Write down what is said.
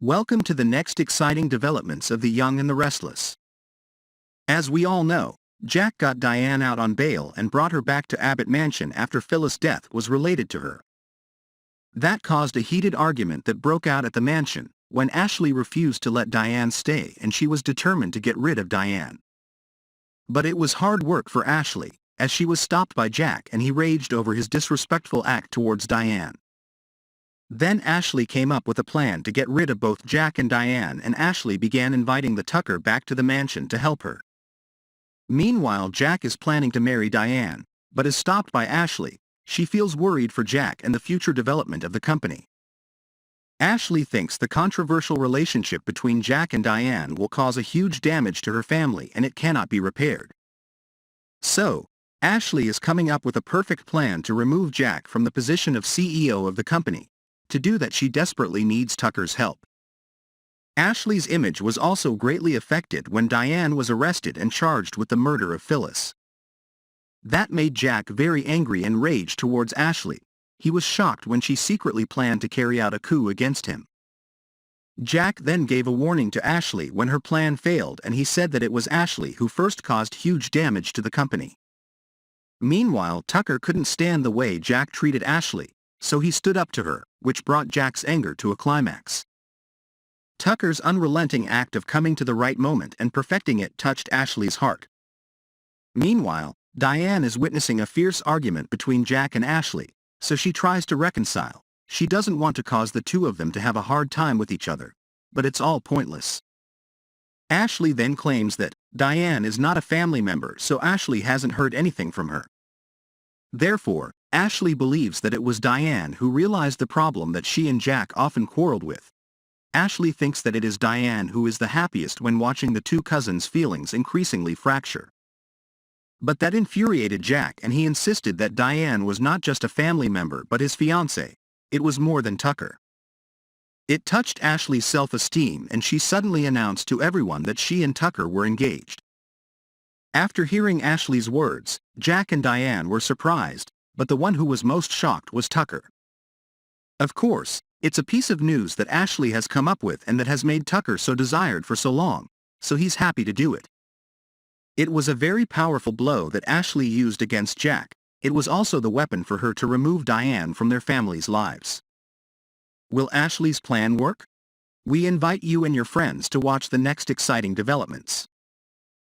Welcome to the next exciting developments of The Young and the Restless. As we all know, Jack got Diane out on bail and brought her back to Abbott Mansion after Phyllis' death was related to her. That caused a heated argument that broke out at the mansion, when Ashley refused to let Diane stay and she was determined to get rid of Diane. But it was hard work for Ashley, as she was stopped by Jack and he raged over his disrespectful act towards Diane. Then Ashley came up with a plan to get rid of both Jack and Diane, and Ashley began inviting the Tucker back to the mansion to help her. Meanwhile, Jack is planning to marry Diane, but is stopped by Ashley. She feels worried for Jack and the future development of the company. Ashley thinks the controversial relationship between Jack and Diane will cause a huge damage to her family and it cannot be repaired. So, Ashley is coming up with a perfect plan to remove Jack from the position of CEO of the company. To do that, she desperately needs Tucker's help. Ashley's image was also greatly affected when Diane was arrested and charged with the murder of Phyllis. That made Jack very angry and raged towards Ashley. He was shocked when she secretly planned to carry out a coup against him. Jack then gave a warning to Ashley when her plan failed, and he said that it was Ashley who first caused huge damage to the company. Meanwhile, Tucker couldn't stand the way Jack treated Ashley, so he stood up to her, which brought Jack's anger to a climax. Tucker's unrelenting act of coming to the right moment and perfecting it touched Ashley's heart. Meanwhile, Diane is witnessing a fierce argument between Jack and Ashley, so she tries to reconcile. She doesn't want to cause the two of them to have a hard time with each other, but it's all pointless. Ashley then claims that Diane is not a family member, so Ashley hasn't heard anything from her. Therefore, Ashley believes that it was Diane who realized the problem that she and Jack often quarreled with. Ashley thinks that it is Diane who is the happiest when watching the two cousins' feelings increasingly fracture. But that infuriated Jack, and he insisted that Diane was not just a family member but his fiancée. It was more than Tucker. It touched Ashley's self-esteem, and she suddenly announced to everyone that she and Tucker were engaged. After hearing Ashley's words, Jack and Diane were surprised, but the one who was most shocked was Tucker. Of course, it's a piece of news that Ashley has come up with and that has made Tucker so desired for so long, so he's happy to do it. It was a very powerful blow that Ashley used against Jack. It was also the weapon for her to remove Diane from their families' lives. Will Ashley's plan work? We invite you and your friends to watch the next exciting developments.